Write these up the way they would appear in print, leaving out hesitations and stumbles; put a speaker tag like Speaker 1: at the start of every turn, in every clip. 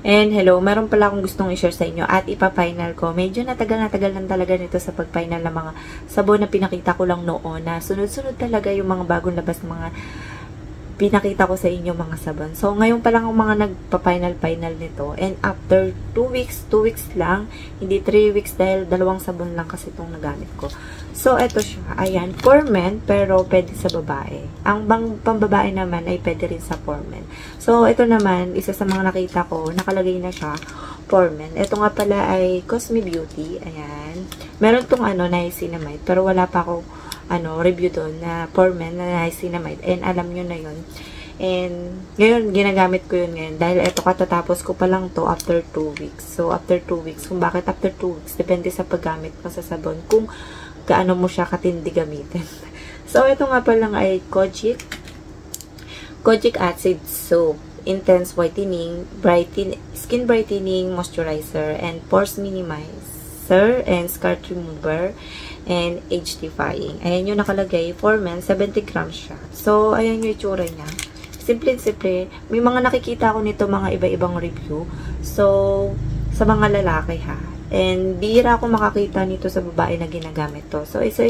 Speaker 1: And hello, meron pala akong gustong i-share sa inyo at ipa-final ko. Medyo natagal lang talaga nito sa pag-final ng mga sabon na pinakita ko lang noon na sunod-sunod talaga yung mga bagong labas ng mga pinakita ko sa inyo mga sabon. So, ngayon pa lang ang mga nagpa-final nito. And after 2 weeks lang, hindi 3 weeks dahil 2 sabon lang kasi itong nagamit ko. So, eto siya. Ayan, for men, pero pwede sa babae. Ang pambabae naman ay pwede rin sa for men. So, ito naman, isa sa mga nakita ko, nakalagay na siya, for men. Ito nga pala ay Cosme Beauty. Ayan. Meron tong niacinamide, pero wala pa ako review doon na for men na niacinamide. And alam nyo na yun. And ngayon, ginagamit ko yun ngayon. Dahil eto katatapos ko pa lang to after 2 weeks. So, after 2 weeks. Kung bakit after 2 weeks, depende sa paggamit mo sa sabon. Kung gaano mo siya katindi gamitin. So, ito nga pa lang ay Kojic Acid Soap. Intense Whitening, Skin Brightening Moisturizer, and Pores Minimizer, and Scar Remover, and age-defying. Ayan yung nakalagay. For men, 70 grams siya. So, ayan yung itsura niya. Simple. May mga nakikita ko nito, mga iba-ibang review. So, sa mga lalaki ha. And, bihira ako makakita nito sa babae na ginagamit to. So, isa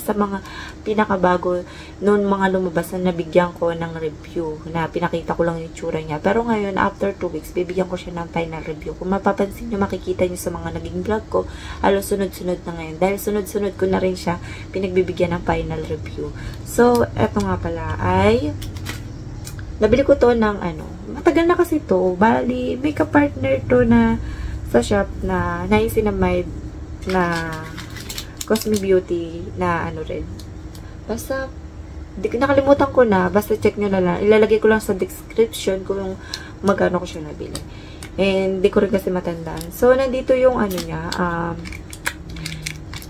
Speaker 1: sa mga pinakabago noon mga lumabas na nabigyan ko ng review na pinakita ko lang yung itsura niya. Pero ngayon, after 2 weeks, bibigyan ko siya ng final review. Kung mapapansin nyo, makikita nyo sa mga naging vlog ko, halos sunod-sunod na ngayon. Dahil sunod-sunod ko na rin siya pinagbibigyan ng final review. So, eto nga pala ay nabili ko to ng matagal na kasi to. Bali, may ka-partner to na sa shop na niacinamide na Cosme Beauty na rin. Basta, nakalimutan ko na. Basta check nyo na lang. Ilalagay ko lang sa description kung magkano ko siya nabili. And, di ko rin kasi matandaan. So, nandito yung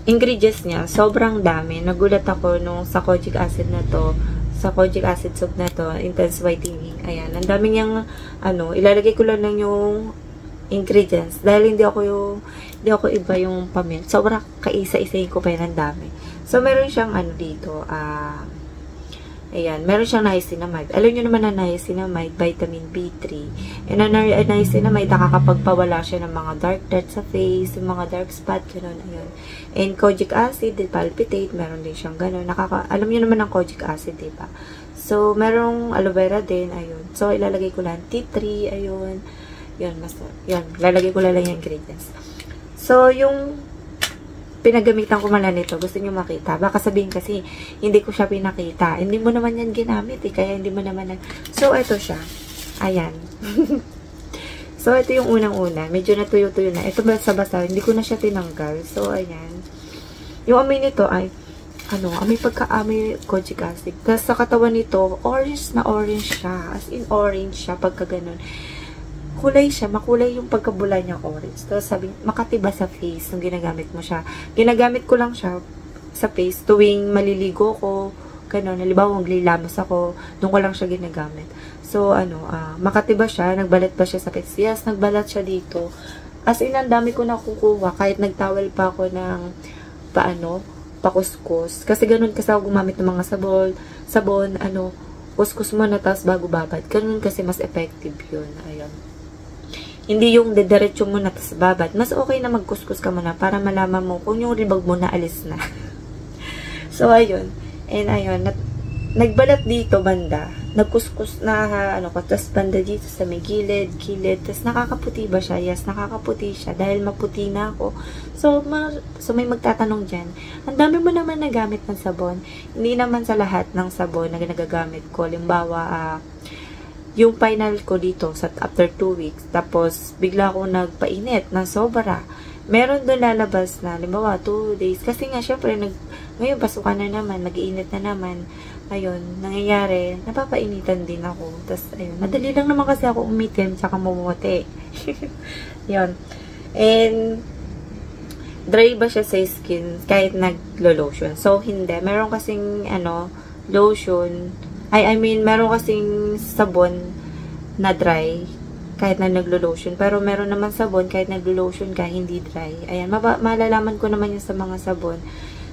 Speaker 1: ingredients niya. Sobrang dami. Nagulat ako nung sa Kojic Acid na to. Sa Kojic Acid Soap na to. Intense Whitening. Ayan. Ang dami niyang, ilalagay ko lang yung ingredients. Dahil hindi ako iba yung pamilya. Sobrang kaisa-isayin ko pa yun. Ang dami. So, meron siyang dito. Ayan. Meron siyang niacinamide. Alam nyo naman na niacinamide, vitamin B3. And niacinamide, nakakapagpawala siya ng mga dark dots sa face, yung mga dark spot, gano'n. Ayun. And Kojic Acid, palpitate. Meron din siyang gano'n. Alam nyo naman ang Kojic Acid, diba? So, merong aloe vera din. Ayun. So, ilalagay ko lang tea tree. Ayun. Yun, basta. Yun, lalagay ko lang yung ingredients. So, yung pinagamitan ko mala nito, gusto nyo makita. Baka sabihin kasi, hindi ko siya pinakita. Hindi mo naman yan ginamit kaya hindi mo naman So, ito siya. Ayan. So, ito yung unang-una. Medyo natuyo-tuyo na. Ito basa-basa. Hindi ko na siya tinanggal. So, ayan. Yung amoy nito ay, amoy pagka-amoy Kojic Acid. Tapos sa katawan nito, orange na orange siya. As in, orange siya pagka ganun. Kulay siya, makulay yung pagkabula niya orange. Tapos sabi, makatiba sa face nung ginagamit mo siya. Ginagamit ko lang siya sa face tuwing maliligo ko, gano'n. Halimbawa, maglilamos ako, doon ko lang siya ginagamit. So, makatiba siya, nagbalat pa siya sa face. Yes, nagbalat siya dito. As in, ang dami ko nakukuha, kahit nagtawel pa ako ng, pakuskus. Kasi gano'n kasi ako gumamit ng mga sabon, kuskus mo na, tapos bago babad. Gano'n kasi mas effective yun. Ayun. Hindi yung dediretso mo na tas babad. Mas okay na magkuskus ka muna para malaman mo kung yung libag mo na alis na. So, ayun. And, ayun. Nagbalat dito, banda. Nagkuskus na, tas banda dito sa may gilid. Tas nakakaputi ba siya? Yes, nakakaputi siya. Dahil maputi na ako. So may magtatanong dyan. Ang dami mo naman nagamit ng sabon. Hindi naman sa lahat ng sabon na nagagamit ko. Halimbawa, yung final ko dito sa after 2 weeks, tapos bigla ako nagpainit ng sobra. Meron doon lalabas na, halimbawa 2 days, kasi nga syempre ngayon pasukan na naman, nag-iinit na naman. Ayun, nangyayari, napapainitan din ako. Tapos ayun, madali lang naman kasi ako umitim tsaka mumuti. Yun. And dry ba siya sa skin kahit naglo-lotion? So hindi, meron kasing lotion, meron kasing sabon na dry kahit na naglo-lotion. Pero meron naman sabon kahit naglo-lotion ka, hindi dry. Ayan, malalaman ko naman yun sa mga sabon,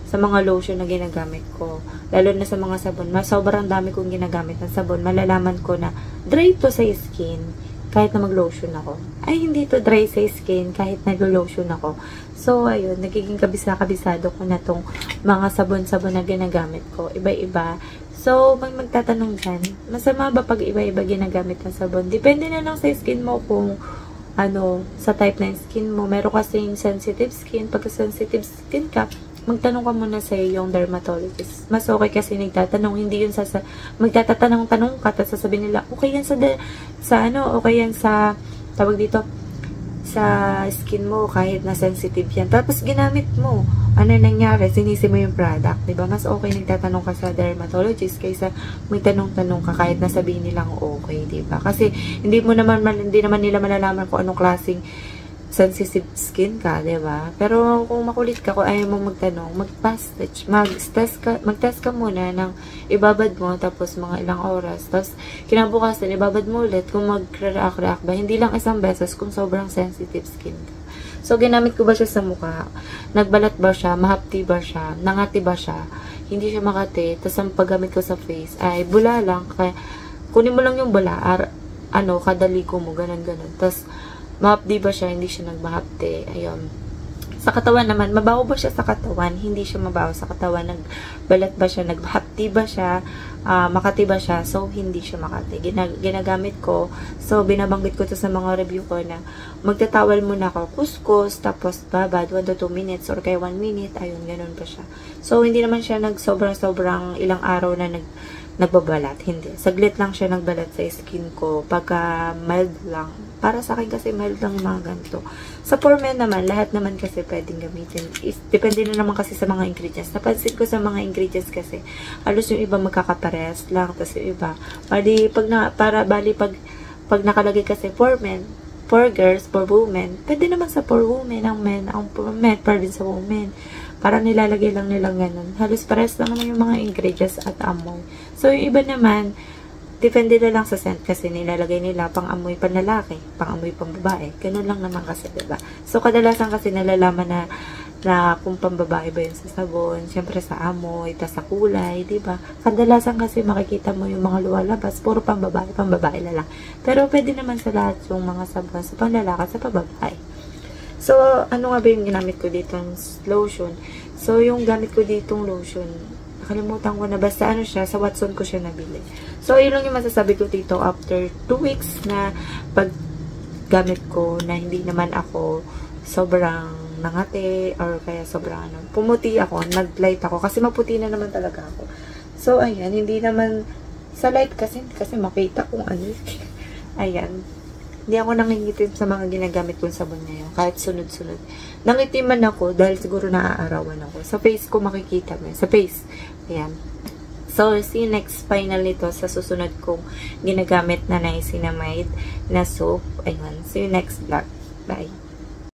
Speaker 1: sa mga lotion na ginagamit ko. Lalo na sa mga sabon. Sobrang dami kong ginagamit ng sabon. Malalaman ko na dry to sa skin kahit na mag-lotion ako. Ay, hindi to dry sa skin kahit nag-lotion ako. So, ayun, nagiging kabisado ko na tong mga sabon-sabon na ginagamit ko. Iba-iba. So, magtatanong dyan, masama ba pag iba-iba ginagamit ng sabon? Depende na lang sa skin mo kung sa type ng skin mo. Meron kasing sensitive skin. Pagka sensitive skin ka, magtanong ka muna sa yung dermatologist. Mas okay kasi nagtatanong, hindi yun magtatanong ka, tapos sasabihin nila, okay yan okay yan sa, tawag dito, sa skin mo, kahit na sensitive yan. Tapos ginamit mo. Ano nangyari? Sinisi mo yung product. Diba? Mas okay nagtatanong ka sa dermatologist kaysa may tanong-tanong ka kahit na sabihin nilang okay. Diba? Kasi hindi naman nila malalaman kung anong klaseng sensitive skin ka, diba? Pero kung makulit ka, kung ayaw mo magtanong, mag-test ka muna ng ibabad mo, tapos mga ilang oras, tapos kinabukasan, ibabad mo ulit kung mag-react ba. Hindi lang isang beses kung sobrang sensitive skin ka. So, ginamit ko ba siya sa mukha? Nagbalat ba siya? Mahapti ba siya? Nangati ba siya? Hindi siya makati. Tapos, ang paggamit ko sa face ay bula lang. Kaya, kunin mo lang yung bula. Kadaligo mo. Ganon. Tapos, mahapdi ba siya? Hindi siya nagmahapdi. Ayun. Sa katawan naman, mabaho ba siya sa katawan? Hindi siya mabaho sa katawan. Nagbalat ba siya? Naghapdi ba siya? Makati ba siya? So, hindi siya makati. Ginagamit ko. So, binabanggit ko to sa mga review ko na magtatawal muna ako kuskus, tapos babad 1 to 2 minutes or kaya 1 minute. Ayun, ganun pa siya. So, hindi naman siya sobrang ilang araw na nagbabalat. Hindi. Saglit lang siya nagbalat sa skin ko. Pagka mild lang. Para sa akin kasi mild lang mga ganito. Sa for men naman, lahat naman kasi pwedeng gamitin. Depende na naman kasi sa mga ingredients. Napansin ko sa mga ingredients kasi, halos yung iba magkakaparehas lang. Tapos yung iba, pag nakalagay kasi for men, for girls, for women, pwede naman sa for women, ang men, for men, pwede sa women. Para nilalagay lang nilang ganun. Halos parehas lang naman yung mga ingredients at amoy. So, yung iba naman, depende na lang sa scent kasi nilalagay nila pang amoy panlalaki, pang amoy pang babae. Ganun lang naman kasi, diba? So, kadalasan kasi nalalaman na kung pambabae ba yun sa sabon, syempre sa amoy, tas sa kulay, diba? Kadalasan kasi makikita mo yung mga lumalabas, puro pambabae na lang. Pero pwede naman sa lahat yung mga sabon, sa panlalaki, sa pambabae. So, ano nga ba yung ginamit ko ditong lotion? So, yung gamit ko ditong lotion, nakalimutan ko na, basta siya, sa Watson ko siya nabili. So, yun lang yung masasabi ko dito after 2 weeks na paggamit ko na hindi naman ako sobrang nangate or kaya sobrang pumuti ako, nag-light ako kasi maputi na naman talaga ako. So, ayan, hindi naman sa light kasi makita kung ayan. Hindi ako nangingitim sa mga ginagamit kong sabon ngayon. Kahit sunod-sunod. Nangitiman ako dahil siguro naaarawan ako. Sa face ko makikita mo. Sa face. Ayan. So, see you next final nito sa susunod kong ginagamit na niacinamide na soap. Ayan. See you next vlog. Bye.